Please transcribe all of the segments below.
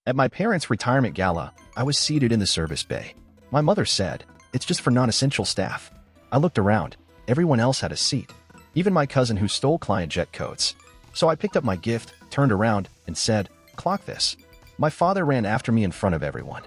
At my parents' retirement gala, I was seated in the service bay. My mother said, "It's just for non-essential staff." I looked around. Everyone else had a seat, even my cousin who stole client jet codes. So I picked up my gift, turned around, and said, "Clock this." My father ran after me in front of everyone.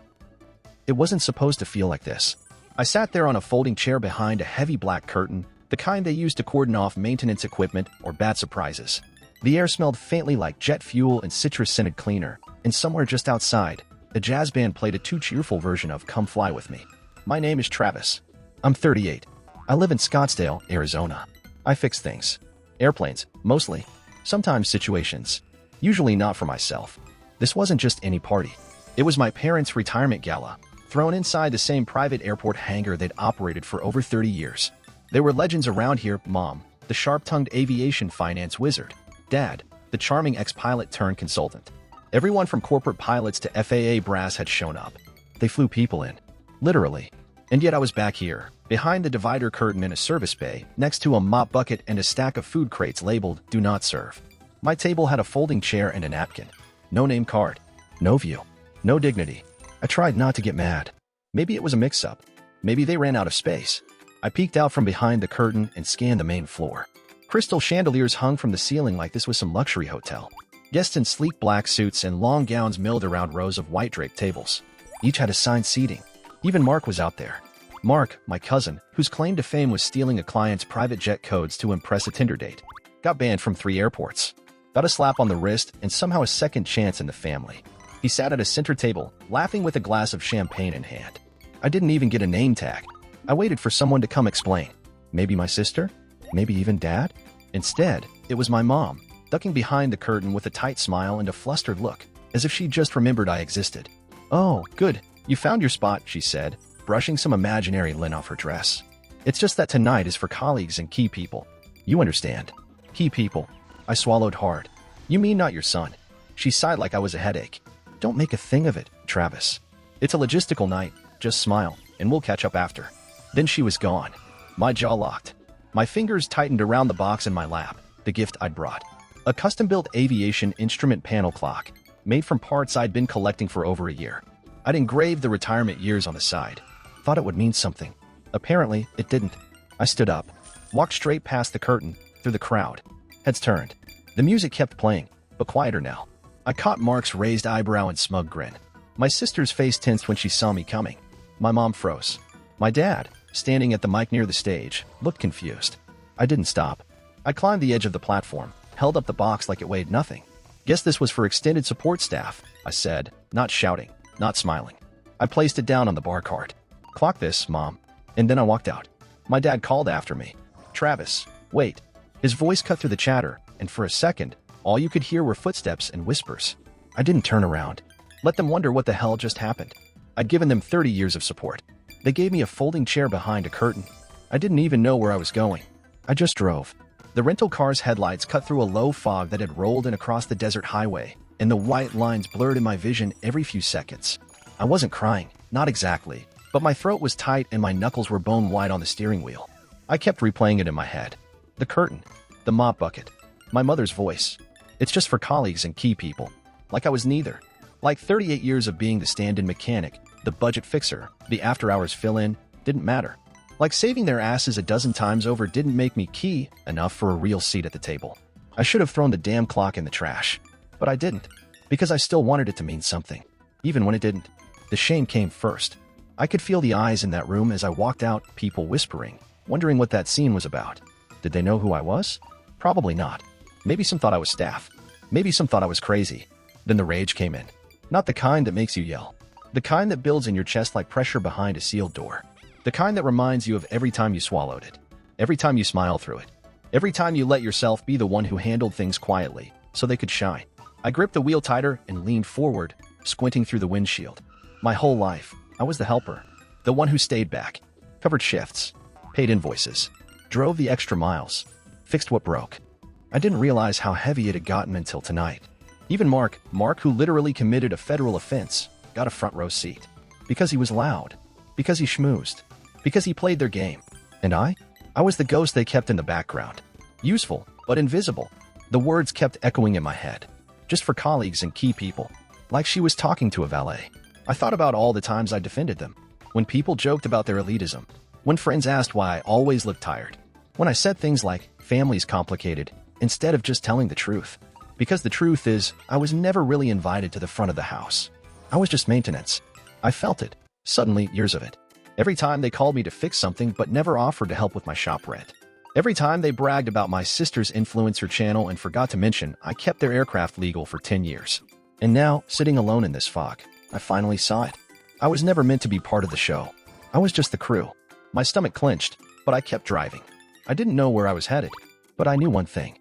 It wasn't supposed to feel like this. I sat there on a folding chair behind a heavy black curtain, the kind they use to cordon off maintenance equipment or bad surprises. The air smelled faintly like jet fuel and citrus-scented cleaner, and somewhere just outside, a jazz band played a too-cheerful version of "Come Fly With Me." My name is Travis. I'm 38. I live in Scottsdale, Arizona. I fix things. Airplanes, mostly. Sometimes situations. Usually not for myself. This wasn't just any party. It was my parents' retirement gala, thrown inside the same private airport hangar they'd operated for over 30 years. There were legends around here: Mom, the sharp-tongued aviation finance wizard; Dad, the charming ex-pilot turned consultant. Everyone from corporate pilots to FAA brass had shown up. They flew people in. Literally. And yet I was back here, behind the divider curtain in a service bay, next to a mop bucket and a stack of food crates labeled "Do Not Serve." My table had a folding chair and a napkin. No name card. No view. No dignity. I tried not to get mad. Maybe it was a mix-up. Maybe they ran out of space. I peeked out from behind the curtain and scanned the main floor. Crystal chandeliers hung from the ceiling like this was some luxury hotel. Guests in sleek black suits and long gowns milled around rows of white draped tables. Each had assigned seating. Even Mark was out there. Mark, my cousin, whose claim to fame was stealing a client's private jet codes to impress a Tinder date, got banned from 3 airports. Got a slap on the wrist and somehow a second chance in the family. He sat at a center table, laughing with a glass of champagne in hand. I didn't even get a name tag. I waited for someone to come explain. Maybe my sister? Maybe even Dad? Instead, it was my mom, ducking behind the curtain with a tight smile and a flustered look, as if she just remembered I existed. "Oh, good. You found your spot," she said, brushing some imaginary lint off her dress. "It's just that tonight is for colleagues and key people. You understand. Key people." I swallowed hard. "You mean not your son?" She sighed like I was a headache. "Don't make a thing of it, Travis. It's a logistical night. Just smile, and we'll catch up after." Then she was gone. My jaw locked. My fingers tightened around the box in my lap, the gift I'd brought. A custom-built aviation instrument panel clock, made from parts I'd been collecting for over a year. I'd engraved the retirement years on the side. Thought it would mean something. Apparently, it didn't. I stood up, walked straight past the curtain, through the crowd. Heads turned. The music kept playing, but quieter now. I caught Mark's raised eyebrow and smug grin. My sister's face tensed when she saw me coming. My mom froze. My dad, standing at the mic near the stage, looked confused. I didn't stop. I climbed the edge of the platform, held up the box like it weighed nothing. "Guess this was for extended support staff," I said, not shouting, not smiling. I placed it down on the bar cart. "Clock this, Mom." And then I walked out. My dad called after me. "Travis, wait." His voice cut through the chatter, and for a second, all you could hear were footsteps and whispers. I didn't turn around. Let them wonder what the hell just happened. I'd given them 30 years of support. They gave me a folding chair behind a curtain. I didn't even know where I was going. I just drove. The rental car's headlights cut through a low fog that had rolled in across the desert highway, and the white lines blurred in my vision every few seconds. I wasn't crying, not exactly, but my throat was tight and my knuckles were bone white on the steering wheel. I kept replaying it in my head. The curtain, the mop bucket, my mother's voice. "It's just for colleagues and key people." Like I was neither. Like 38 years of being the stand-in mechanic, the budget fixer, the after-hours fill-in, didn't matter. Like saving their asses a dozen times over didn't make me key enough for a real seat at the table. I should have thrown the damn clock in the trash. But I didn't, because I still wanted it to mean something, even when it didn't. The shame came first. I could feel the eyes in that room as I walked out, people whispering, wondering what that scene was about. Did they know who I was? Probably not. Maybe some thought I was staff. Maybe some thought I was crazy. Then the rage came in. Not the kind that makes you yell. The kind that builds in your chest like pressure behind a sealed door. The kind that reminds you of every time you swallowed it. Every time you smiled through it. Every time you let yourself be the one who handled things quietly, so they could shine. I gripped the wheel tighter and leaned forward, squinting through the windshield. My whole life, I was the helper. The one who stayed back. Covered shifts. Paid invoices. Drove the extra miles. Fixed what broke. I didn't realize how heavy it had gotten until tonight. Even Mark, who literally committed a federal offense, got a front row seat. Because he was loud. Because he schmoozed. Because he played their game. And I was the ghost they kept in the background. Useful, but invisible. The words kept echoing in my head. Just for colleagues and key people. like she was talking to a valet. I thought about all the times I defended them, when people joked about their elitism, when friends asked why I always looked tired, when I said things like, family's complicated, instead of just telling the truth. Because the truth is, I was never really invited to the front of the house. I was just maintenance. I felt it. Suddenly, years of it. Every time they called me to fix something but never offered to help with my shop rent. Every time they bragged about my sister's influencer channel and forgot to mention I kept their aircraft legal for 10 years. And now, sitting alone in this fog, I finally saw it. I was never meant to be part of the show. I was just the crew. My stomach clenched, but I kept driving. I didn't know where I was headed, but I knew one thing.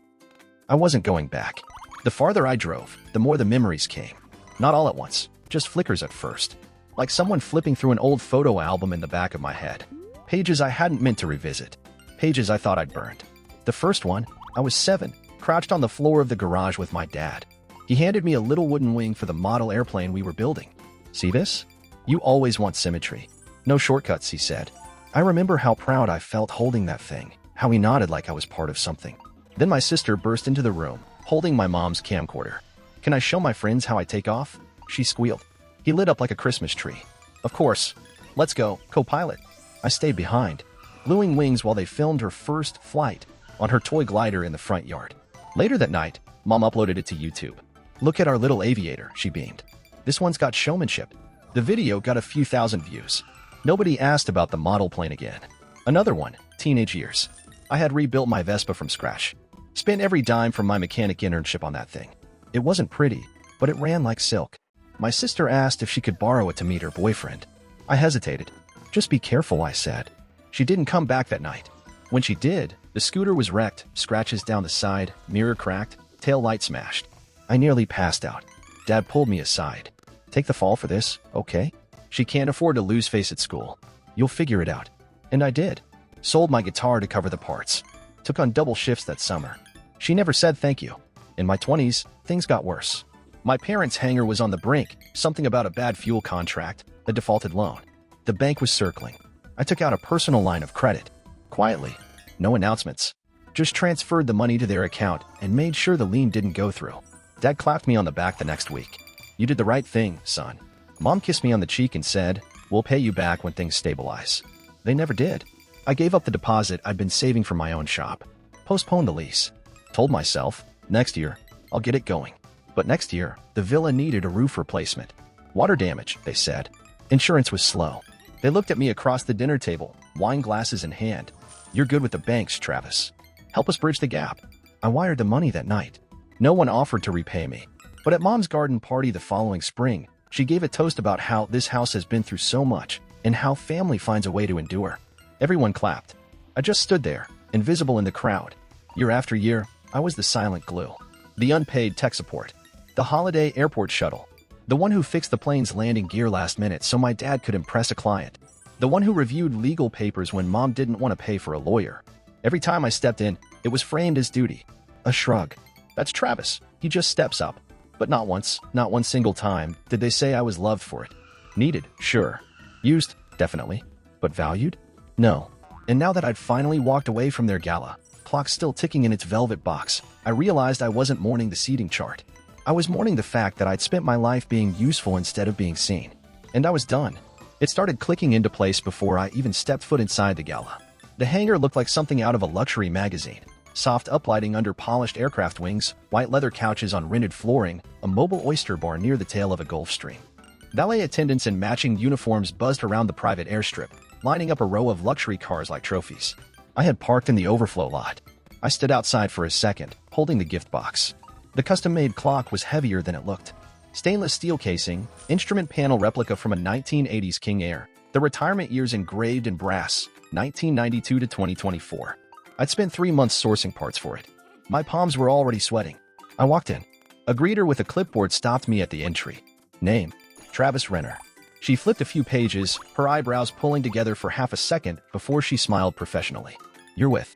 I wasn't going back. The farther I drove, the more the memories came. Not all at once, just flickers at first. Like someone flipping through an old photo album in the back of my head. Pages I hadn't meant to revisit. Pages I thought I'd burned. The first one, I was 7, crouched on the floor of the garage with my dad. He handed me a little wooden wing for the model airplane we were building. See this? You always want symmetry. No shortcuts, he said. I remember how proud I felt holding that thing, how he nodded like I was part of something. Then my sister burst into the room, holding my mom's camcorder. Can I show my friends how I take off? She squealed. He lit up like a Christmas tree. Of course. Let's go, co-pilot. I stayed behind, gluing wings while they filmed her first flight on her toy glider in the front yard. Later that night, Mom uploaded it to YouTube. Look at our little aviator, she beamed. This one's got showmanship. The video got a few thousand views. Nobody asked about the model plane again. Another one, teenage years. I had rebuilt my Vespa from scratch. Spent every dime from my mechanic internship on that thing. It wasn't pretty, but it ran like silk. My sister asked if she could borrow it to meet her boyfriend. I hesitated. Just be careful, I said. She didn't come back that night. When she did, the scooter was wrecked, scratches down the side, mirror cracked, tail light smashed. I nearly passed out. Dad pulled me aside. Take the fall for this, okay? She can't afford to lose face at school. You'll figure it out. And I did. Sold my guitar to cover the parts. Took on double shifts that summer. She never said thank you. In my 20s, things got worse. My parents' hangar was on the brink, something about a bad fuel contract, a defaulted loan. The bank was circling. I took out a personal line of credit. Quietly. No announcements. Just transferred the money to their account and made sure the lien didn't go through. Dad clapped me on the back the next week. You did the right thing, son. Mom kissed me on the cheek and said, we'll pay you back when things stabilize. They never did. I gave up the deposit I'd been saving for my own shop. Postponed the lease. Told myself, next year, I'll get it going. But next year, the villa needed a roof replacement. Water damage, they said. Insurance was slow. They looked at me across the dinner table, wine glasses in hand. You're good with the banks, Travis. Help us bridge the gap. I wired the money that night. No one offered to repay me. But at Mom's garden party the following spring, she gave a toast about how this house has been through so much and how family finds a way to endure. Everyone clapped. I just stood there, invisible in the crowd. Year after year, I was the silent glue. The unpaid tech support. The holiday airport shuttle. The one who fixed the plane's landing gear last minute so my dad could impress a client. The one who reviewed legal papers when Mom didn't want to pay for a lawyer. Every time I stepped in, it was framed as duty. A shrug. That's Travis. He just steps up. But not once, not one single time, did they say I was loved for it. Needed, sure. Used, definitely. But valued? No. And now that I'd finally walked away from their gala, clock still ticking in its velvet box, I realized I wasn't mourning the seating chart. I was mourning the fact that I'd spent my life being useful instead of being seen. And I was done. It started clicking into place before I even stepped foot inside the gala. The hangar looked like something out of a luxury magazine. Soft uplighting under polished aircraft wings, white leather couches on rented flooring, a mobile oyster bar near the tail of a Gulf Stream. Valet attendants in matching uniforms buzzed around the private airstrip, lining up a row of luxury cars like trophies. I had parked in the overflow lot. I stood outside for a second, holding the gift box. The custom-made clock was heavier than it looked. Stainless steel casing, instrument panel replica from a 1980s King Air, the retirement years engraved in brass, 1992 to 2024. I'd spent 3 months sourcing parts for it. My palms were already sweating. I walked in. A greeter with a clipboard stopped me at the entry. Name, Travis Renner. She flipped a few pages, her eyebrows pulling together for half a second before she smiled professionally. You're with?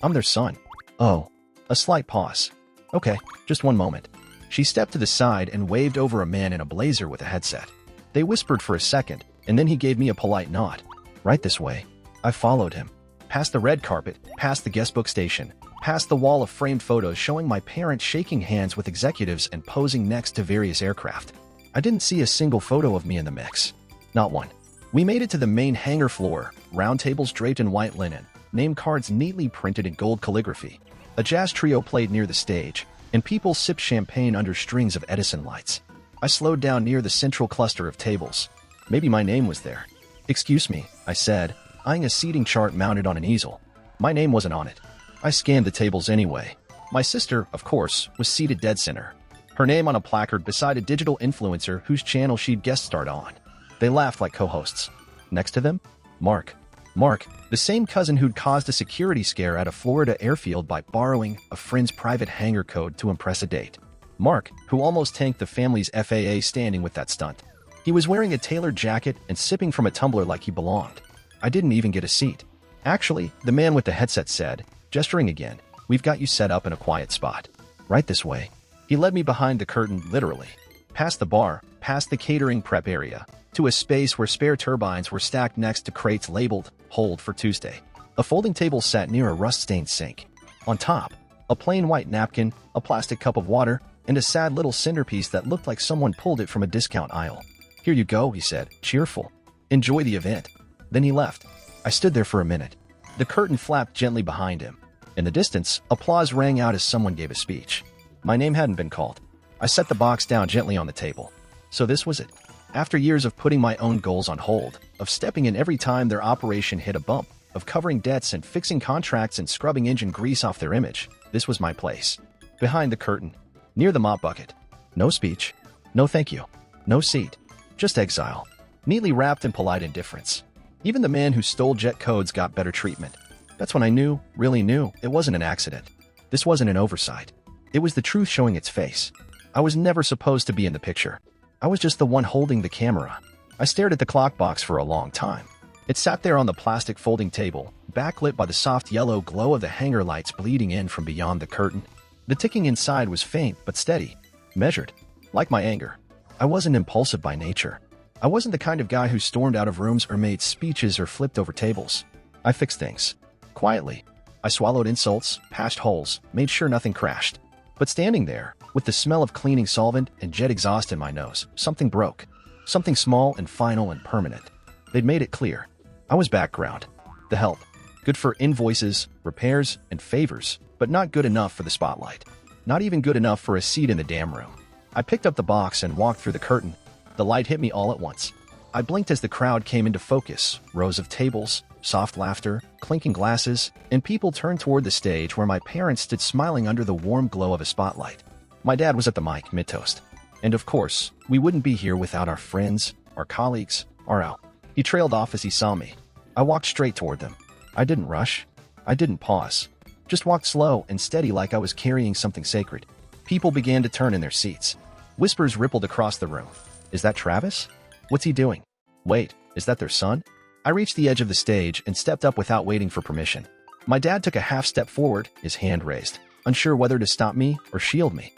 I'm their son. Oh. A slight pause. Okay, just one moment. She stepped to the side and waved over a man in a blazer with a headset. They whispered for a second, and then he gave me a polite nod. Right this way. I followed him. Past the red carpet, past the guestbook station, past the wall of framed photos showing my parents shaking hands with executives and posing next to various aircraft. I didn't see a single photo of me in the mix. Not one. We made it to the main hangar floor, round tables draped in white linen, name cards neatly printed in gold calligraphy. A jazz trio played near the stage, and people sipped champagne under strings of Edison lights. I slowed down near the central cluster of tables. Maybe my name was there. "Excuse me," I said, eyeing a seating chart mounted on an easel. My name wasn't on it. I scanned the tables anyway. My sister, of course, was seated dead center. Her name on a placard beside a digital influencer whose channel she'd guest starred on. They laughed like co-hosts. Next to them, Mark. Mark, the same cousin who'd caused a security scare at a Florida airfield by borrowing a friend's private hangar code to impress a date. Mark, who almost tanked the family's FAA standing with that stunt. He was wearing a tailored jacket and sipping from a tumbler like he belonged. I didn't even get a seat. Actually, the man with the headset said, gesturing again, "We've got you set up in a quiet spot. Right this way." He led me behind the curtain, literally. Past the bar, past the catering prep area, to a space where spare turbines were stacked next to crates labeled, "Hold for Tuesday." A folding table sat near a rust-stained sink. On top, a plain white napkin, a plastic cup of water, and a sad little centerpiece that looked like someone pulled it from a discount aisle. "Here you go," he said, cheerful. "Enjoy the event." Then he left. I stood there for a minute. The curtain flapped gently behind him. In the distance, applause rang out as someone gave a speech. My name hadn't been called. I set the box down gently on the table. So this was it. After years of putting my own goals on hold, of stepping in every time their operation hit a bump, of covering debts and fixing contracts and scrubbing engine grease off their image, this was my place. Behind the curtain, near the mop bucket. No speech. No thank you. No seat. Just exile. Neatly wrapped in polite indifference. Even the man who stole jet codes got better treatment. That's when I knew, really knew, it wasn't an accident. This wasn't an oversight. It was the truth showing its face. I was never supposed to be in the picture. I was just the one holding the camera. I stared at the clock box for a long time. It sat there on the plastic folding table, backlit by the soft yellow glow of the hangar lights bleeding in from beyond the curtain. The ticking inside was faint but steady, measured. Like my anger. I wasn't impulsive by nature. I wasn't the kind of guy who stormed out of rooms or made speeches or flipped over tables. I fixed things. Quietly. I swallowed insults, patched holes, made sure nothing crashed. But standing there, with the smell of cleaning solvent and jet exhaust in my nose, something broke. Something small and final and permanent. They'd made it clear. I was background. The help. Good for invoices, repairs, and favors, but not good enough for the spotlight. Not even good enough for a seat in the damn room. I picked up the box and walked through the curtain. The light hit me all at once. I blinked as the crowd came into focus. Rows of tables, soft laughter, clinking glasses, and people turned toward the stage where my parents stood smiling under the warm glow of a spotlight. My dad was at the mic, mid-toast. And of course, we wouldn't be here without our friends, our colleagues, our Al. He trailed off as he saw me. I walked straight toward them. I didn't rush. I didn't pause. Just walked slow and steady like I was carrying something sacred. People began to turn in their seats. Whispers rippled across the room. "Is that Travis? What's he doing? Wait, is that their son?" I reached the edge of the stage and stepped up without waiting for permission. My dad took a half step forward, his hand raised, unsure whether to stop me or shield me.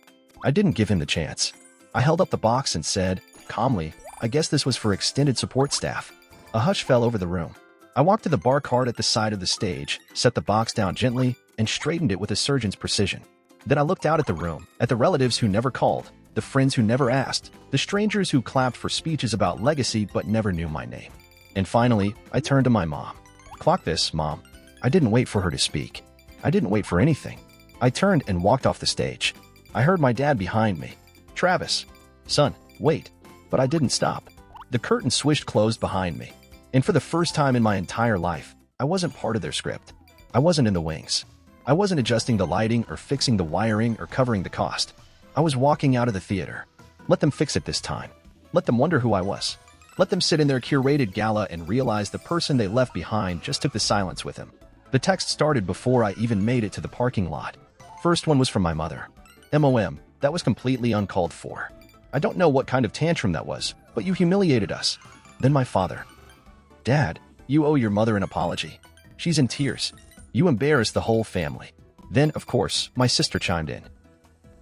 I didn't give him the chance. I held up the box and said, calmly, "I guess this was for extended support staff." A hush fell over the room. I walked to the bar cart at the side of the stage, set the box down gently, and straightened it with a surgeon's precision. Then I looked out at the room, at the relatives who never called, the friends who never asked, the strangers who clapped for speeches about legacy but never knew my name. And finally, I turned to my mom. "Clock this, Mom." I didn't wait for her to speak. I didn't wait for anything. I turned and walked off the stage. I heard my dad behind me. "Travis. Son, wait." But I didn't stop. The curtain swished closed behind me. And for the first time in my entire life, I wasn't part of their script. I wasn't in the wings. I wasn't adjusting the lighting or fixing the wiring or covering the cost. I was walking out of the theater. Let them fix it this time. Let them wonder who I was. Let them sit in their curated gala and realize the person they left behind just took the silence with him. The text started before I even made it to the parking lot. First one was from my mother. "MOM, that was completely uncalled for. I don't know what kind of tantrum that was, but you humiliated us." Then my father. "Dad, you owe your mother an apology. She's in tears. You embarrassed the whole family." Then, of course, my sister chimed in.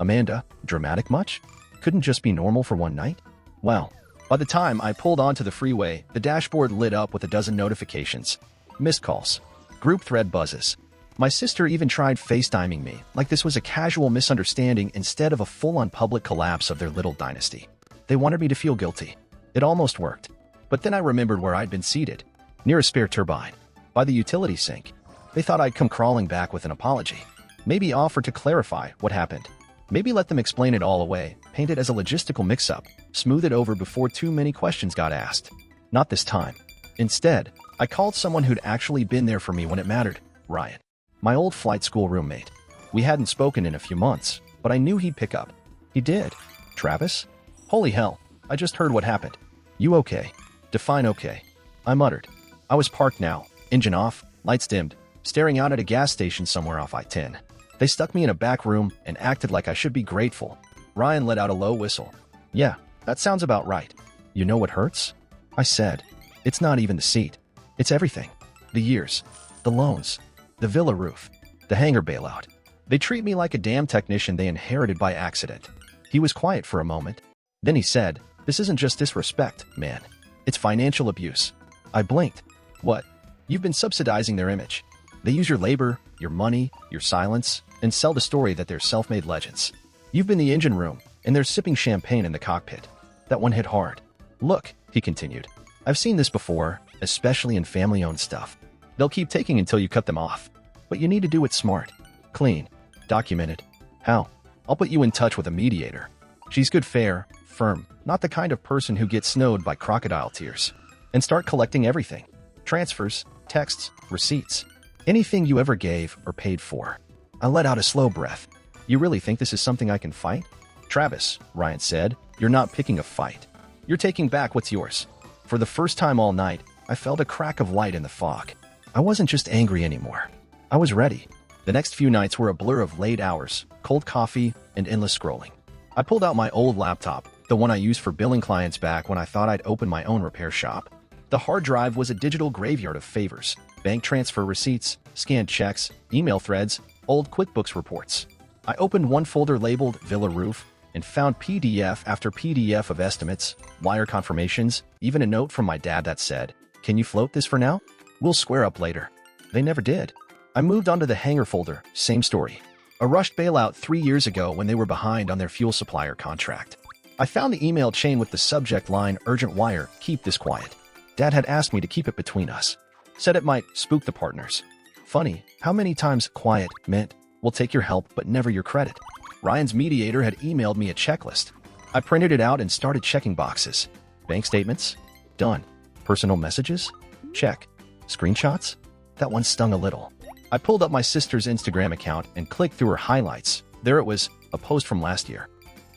"Amanda, dramatic much? Couldn't just be normal for one night?" Well, by the time I pulled onto the freeway, the dashboard lit up with a dozen notifications. Missed calls. Group thread buzzes. My sister even tried FaceTiming me, like this was a casual misunderstanding instead of a full-on public collapse of their little dynasty. They wanted me to feel guilty. It almost worked. But then I remembered where I'd been seated, near a spare turbine, by the utility sink. They thought I'd come crawling back with an apology. Maybe offer to clarify what happened. Maybe let them explain it all away, paint it as a logistical mix-up, smooth it over before too many questions got asked. Not this time. Instead, I called someone who'd actually been there for me when it mattered, Ryan. My old flight school roommate. We hadn't spoken in a few months, but I knew he'd pick up. He did. Travis? Holy hell, I just heard what happened. You okay? Define okay. I muttered. I was parked now, engine off, lights dimmed, staring out at a gas station somewhere off I-10. They stuck me in a back room and acted like I should be grateful. Ryan let out a low whistle. Yeah, that sounds about right. You know what hurts? I said. It's not even the seat. It's everything. The years. The loans. The villa roof. The hangar bailout. They treat me like a damn technician they inherited by accident. He was quiet for a moment. Then he said, "This isn't just disrespect, man. It's financial abuse." I blinked. What? You've been subsidizing their image. They use your labor, your money, your silence, and sell the story that they're self-made legends. You've been the engine room, and they're sipping champagne in the cockpit. That one hit hard. Look, he continued. I've seen this before, especially in family-owned stuff. They'll keep taking until you cut them off. But you need to do it smart. Clean. Documented. How? I'll put you in touch with a mediator. She's good, fair, firm, not the kind of person who gets snowed by crocodile tears. And start collecting everything. Transfers, texts, receipts. Anything you ever gave or paid for. I let out a slow breath. You really think this is something I can fight? Travis, Ryan said, you're not picking a fight. You're taking back what's yours. For the first time all night, I felt a crack of light in the fog. I wasn't just angry anymore. I was ready. The next few nights were a blur of late hours, cold coffee, and endless scrolling. I pulled out my old laptop, the one I used for billing clients back when I thought I'd open my own repair shop. The hard drive was a digital graveyard of favors, bank transfer receipts, scanned checks, email threads, old QuickBooks reports. I opened one folder labeled Villa Roof and found PDF after PDF of estimates, wire confirmations, even a note from my dad that said, "Can you float this for now? We'll square up later." They never did. I moved on to the hangar folder, same story. A rushed bailout 3 years ago when they were behind on their fuel supplier contract. I found the email chain with the subject line, "Urgent wire, keep this quiet." Dad had asked me to keep it between us. Said it might spook the partners. Funny how many times quiet meant, "We'll take your help but never your credit." Ryan's mediator had emailed me a checklist. I printed it out and started checking boxes. Bank statements? Done. Personal messages? Check. Screenshots? That one stung a little. I pulled up my sister's Instagram account and clicked through her highlights. There it was, a post from last year.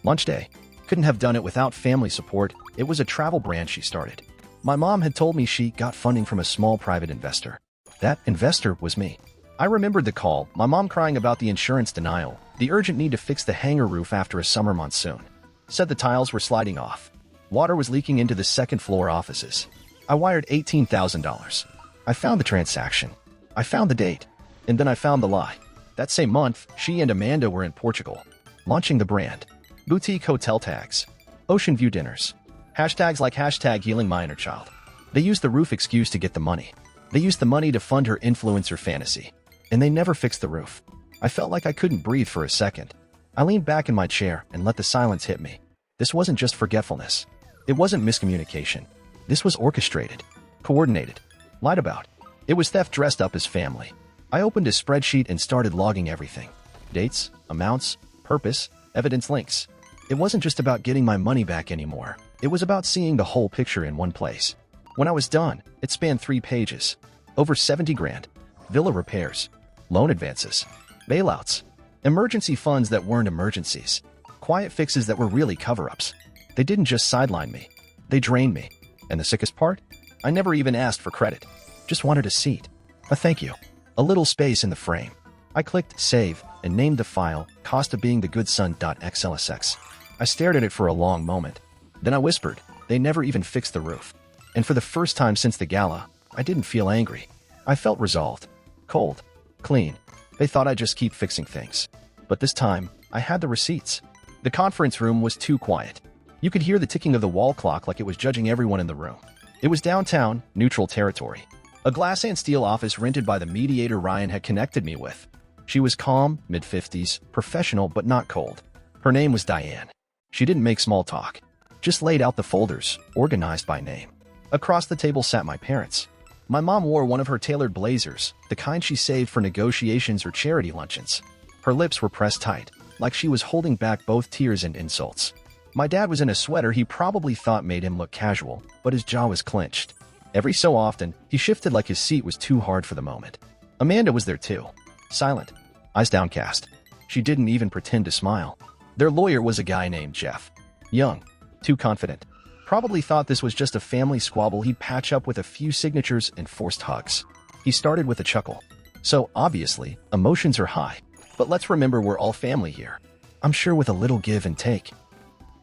Lunch day. Couldn't have done it without family support. It was a travel brand she started. My mom had told me she got funding from a small private investor. That investor was me. I remembered the call, my mom crying about the insurance denial, the urgent need to fix the hangar roof after a summer monsoon. Said the tiles were sliding off. Water was leaking into the second floor offices. I wired $18,000. I found the transaction. I found the date. And then I found the lie. That same month, she and Amanda were in Portugal, launching the brand. Boutique hotel tags. Ocean view dinners. Hashtags like hashtag healing my inner child. They used the roof excuse to get the money. They used the money to fund her influencer fantasy. And they never fixed the roof. I felt like I couldn't breathe for a second. I leaned back in my chair and let the silence hit me. This wasn't just forgetfulness. It wasn't miscommunication. This was orchestrated, coordinated, lied about. It was theft dressed up as family. I opened a spreadsheet and started logging everything. Dates, amounts, purpose, evidence links. It wasn't just about getting my money back anymore. It was about seeing the whole picture in one place. When I was done, it spanned 3 pages. Over 70 grand. Villa repairs. Loan advances. Bailouts. Emergency funds that weren't emergencies. Quiet fixes that were really cover-ups. They didn't just sideline me. They drained me. And the sickest part? I never even asked for credit. Just wanted a seat. A thank you. A little space in the frame. I clicked save and named the file cost of being the good son.xlsx. I stared at it for a long moment. Then I whispered, they never even fixed the roof. And for the first time since the gala, I didn't feel angry. I felt resolved. Cold. Clean. They thought I'd just keep fixing things. But this time, I had the receipts. The conference room was too quiet. You could hear the ticking of the wall clock like it was judging everyone in the room. It was downtown, neutral territory. A glass and steel office rented by the mediator Ryan had connected me with. She was calm, mid-50s, professional but not cold. Her name was Diane. She didn't make small talk. just laid out the folders, organized by name. Across the table sat my parents. My mom wore one of her tailored blazers, the kind she saved for negotiations or charity luncheons. Her lips were pressed tight, like she was holding back both tears and insults. My dad was in a sweater he probably thought made him look casual, but his jaw was clenched. Every so often, he shifted like his seat was too hard for the moment. Amanda was there too. Silent, eyes downcast. She didn't even pretend to smile. Their lawyer was a guy named Jeff. Young, too confident. Probably thought this was just a family squabble he'd patch up with a few signatures and forced hugs. He started with a chuckle. So, obviously, emotions are high. But let's remember we're all family here. I'm sure with a little give and take.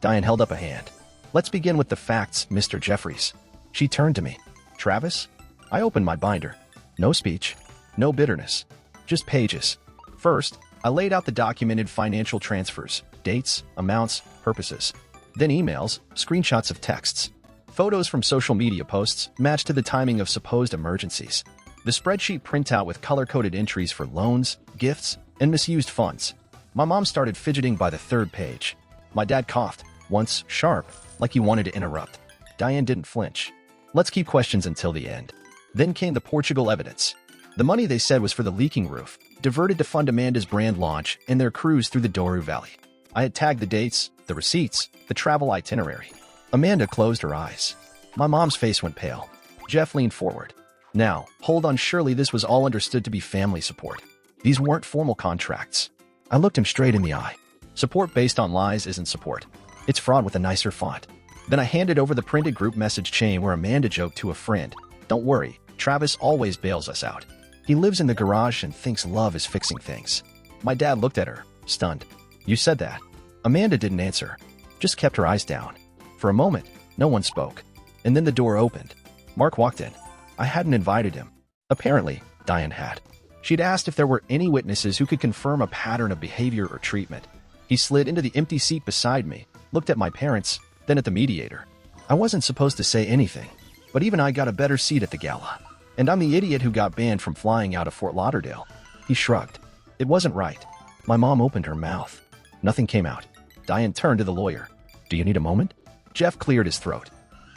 Diane held up a hand. Let's begin with the facts, Mr. Jeffries. She turned to me. Travis? I opened my binder. No speech. No bitterness. Just pages. First, I laid out the documented financial transfers, dates, amounts, purposes. Then emails, screenshots of texts. Photos from social media posts matched to the timing of supposed emergencies. The spreadsheet printout with color-coded entries for loans, gifts, and misused funds. My mom started fidgeting by the third page. My dad coughed, once sharp, like he wanted to interrupt. Diane didn't flinch. Let's keep questions until the end. Then came the Portugal evidence. The money they said was for the leaking roof, diverted to fund Amanda's brand launch and their cruise through the Douro Valley. I had tagged the dates, the receipts, the travel itinerary. Amanda closed her eyes. My mom's face went pale. Jeff leaned forward. Now, hold on, surely this was all understood to be family support. These weren't formal contracts. I looked him straight in the eye. Support based on lies isn't support. It's fraud with a nicer font. Then I handed over the printed group message chain where Amanda joked to a friend, "Don't worry, Travis always bails us out. He lives in the garage and thinks love is fixing things." My dad looked at her, stunned. "You said that?" Amanda didn't answer, just kept her eyes down. For a moment, no one spoke. And then the door opened. Mark walked in. I hadn't invited him. Apparently, Diane had. She'd asked if there were any witnesses who could confirm a pattern of behavior or treatment. He slid into the empty seat beside me, looked at my parents, then at the mediator. I wasn't supposed to say anything, but even I got a better seat at the gala. And I'm the idiot who got banned from flying out of Fort Lauderdale. He shrugged. It wasn't right. My mom opened her mouth. Nothing came out. Diane turned to the lawyer. "Do you need a moment?" Jeff cleared his throat.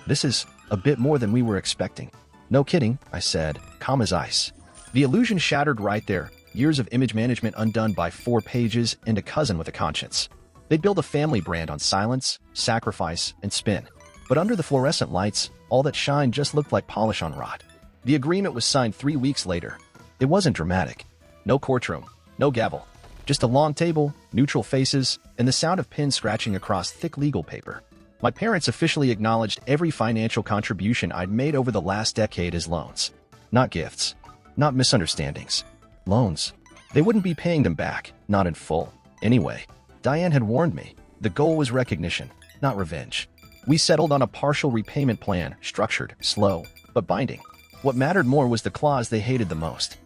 "This is a bit more than we were expecting." "No kidding," I said, calm as ice. The illusion shattered right there. Years of image management undone by 4 pages and a cousin with a conscience. They built a family brand on silence, sacrifice, and spin. But under the fluorescent lights, all that shined just looked like polish on rot. The agreement was signed 3 weeks later. It wasn't dramatic. No courtroom, no gavel. Just a long table, neutral faces, and the sound of pens scratching across thick legal paper. My parents officially acknowledged every financial contribution I'd made over the last decade as loans. Not gifts. Not misunderstandings. Loans. They wouldn't be paying them back, not in full. Anyway, Diane had warned me. The goal was recognition, not revenge. We settled on a partial repayment plan, structured, slow, but binding. What mattered more was the clause they hated the most.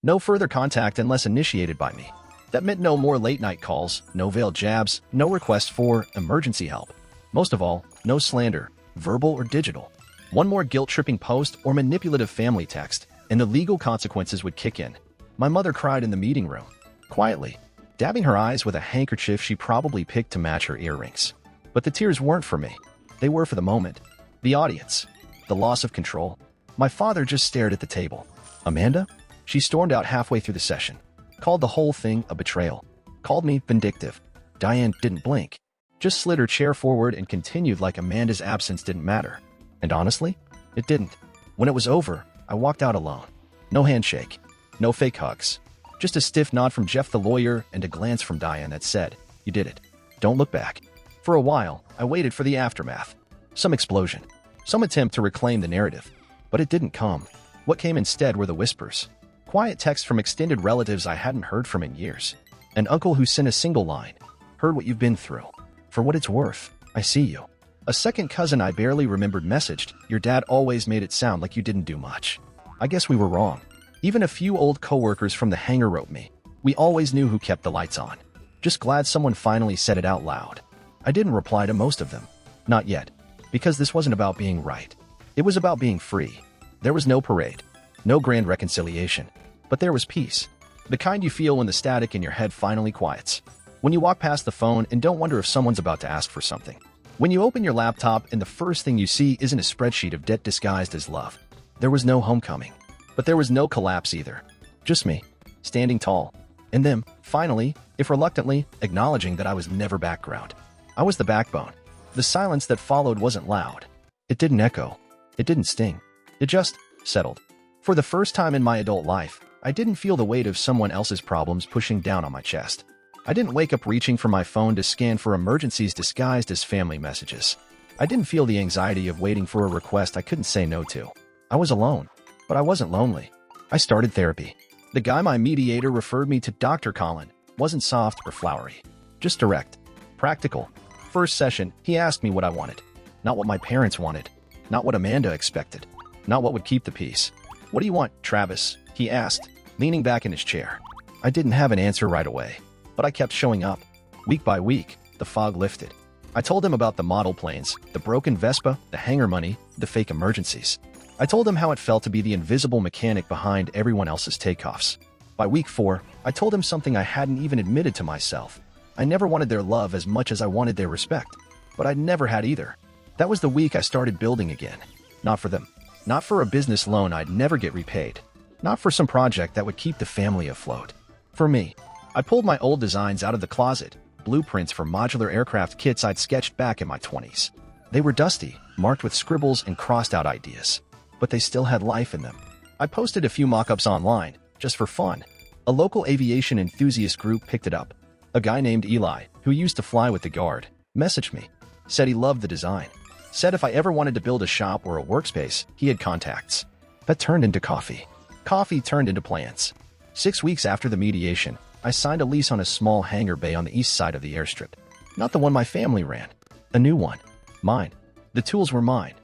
No further contact unless initiated by me. That meant no more late-night calls, no veiled jabs, no request for emergency help. Most of all, no slander, verbal or digital. One more guilt-tripping post or manipulative family text, and the legal consequences would kick in. My mother cried in the meeting room, quietly, dabbing her eyes with a handkerchief she probably picked to match her earrings. But the tears weren't for me. They were for the moment. The audience. The loss of control. My father just stared at the table. "Amanda?" She stormed out halfway through the session. Called the whole thing a betrayal. Called me vindictive. Diane didn't blink. Just slid her chair forward and continued like Amanda's absence didn't matter. And honestly, it didn't. When it was over, I walked out alone. No handshake. No fake hugs. Just a stiff nod from Jeff the lawyer and a glance from Diane that said, "You did it. Don't look back." For a while, I waited for the aftermath. Some explosion. Some attempt to reclaim the narrative. But it didn't come. What came instead were the whispers. Quiet texts from extended relatives I hadn't heard from in years. An uncle who sent a single line. "Heard what you've been through. For what it's worth, I see you." A second cousin I barely remembered messaged, "Your dad always made it sound like you didn't do much." I guess we were wrong. Even a few old coworkers from the hangar wrote me. "We always knew who kept the lights on. Just glad someone finally said it out loud." I didn't reply to most of them. Not yet. Because this wasn't about being right. It was about being free. There was no parade. No grand reconciliation. But there was peace. The kind you feel when the static in your head finally quiets. When you walk past the phone and don't wonder if someone's about to ask for something. When you open your laptop and the first thing you see isn't a spreadsheet of debt disguised as love. There was no homecoming. But there was no collapse either. Just me, standing tall. And them, finally, if reluctantly, acknowledging that I was never background. I was the backbone. The silence that followed wasn't loud. It didn't echo. It didn't sting. It just settled. For the first time in my adult life, I didn't feel the weight of someone else's problems pushing down on my chest. I didn't wake up reaching for my phone to scan for emergencies disguised as family messages. I didn't feel the anxiety of waiting for a request I couldn't say no to. I was alone, but I wasn't lonely. I started therapy. The guy my mediator referred me to, Dr. Colin, wasn't soft or flowery. Just direct. Practical. First session, he asked me what I wanted. Not what my parents wanted. Not what Amanda expected. Not what would keep the peace. "What do you want, Travis?" he asked, leaning back in his chair. I didn't have an answer right away, but I kept showing up. Week by week, the fog lifted. I told him about the model planes, the broken Vespa, the hangar money, the fake emergencies. I told him how it felt to be the invisible mechanic behind everyone else's takeoffs. By week 4, I told him something I hadn't even admitted to myself. I never wanted their love as much as I wanted their respect, but I'd never had either. That was the week I started building again. Not for them. Not for a business loan I'd never get repaid. Not for some project that would keep the family afloat. For me. I pulled my old designs out of the closet, blueprints for modular aircraft kits I'd sketched back in my 20s. They were dusty, marked with scribbles and crossed-out ideas, but they still had life in them. I posted a few mock-ups online, just for fun. A local aviation enthusiast group picked it up. A guy named Eli, who used to fly with the Guard, messaged me. Said he loved the design. Said if I ever wanted to build a shop or a workspace, he had contacts. That turned into coffee. Coffee turned into plans. 6 weeks after the mediation, I signed a lease on a small hangar bay on the east side of the airstrip. Not the one my family ran. A new one. Mine. The tools were mine.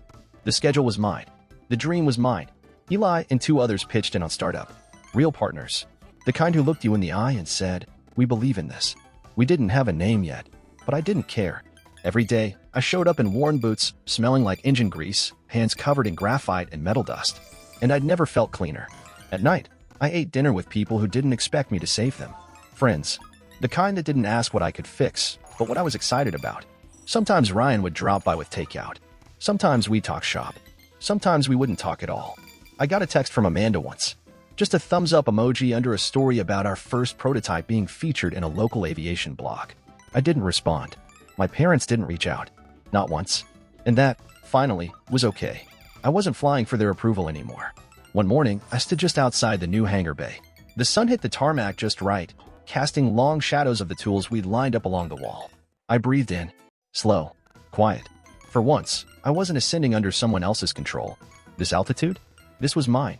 The schedule was mine. The dream was mine. Eli and 2 others pitched in on startup. Real partners. The kind who looked you in the eye and said, "We believe in this." We didn't have a name yet, but I didn't care. Every day, I showed up in worn boots, smelling like engine grease, hands covered in graphite and metal dust. And I'd never felt cleaner. At night, I ate dinner with people who didn't expect me to save them. Friends. The kind that didn't ask what I could fix, but what I was excited about. Sometimes Ryan would drop by with takeout. Sometimes we'd talk shop. Sometimes we wouldn't talk at all. I got a text from Amanda once. Just a thumbs-up emoji under a story about our first prototype being featured in a local aviation blog. I didn't respond. My parents didn't reach out. Not once. And that, finally, was okay. I wasn't flying for their approval anymore. One morning, I stood just outside the new hangar bay. The sun hit the tarmac just right, casting long shadows of the tools we'd lined up along the wall. I breathed in. Slow. Quiet. For once, I wasn't ascending under someone else's control. This altitude? This was mine.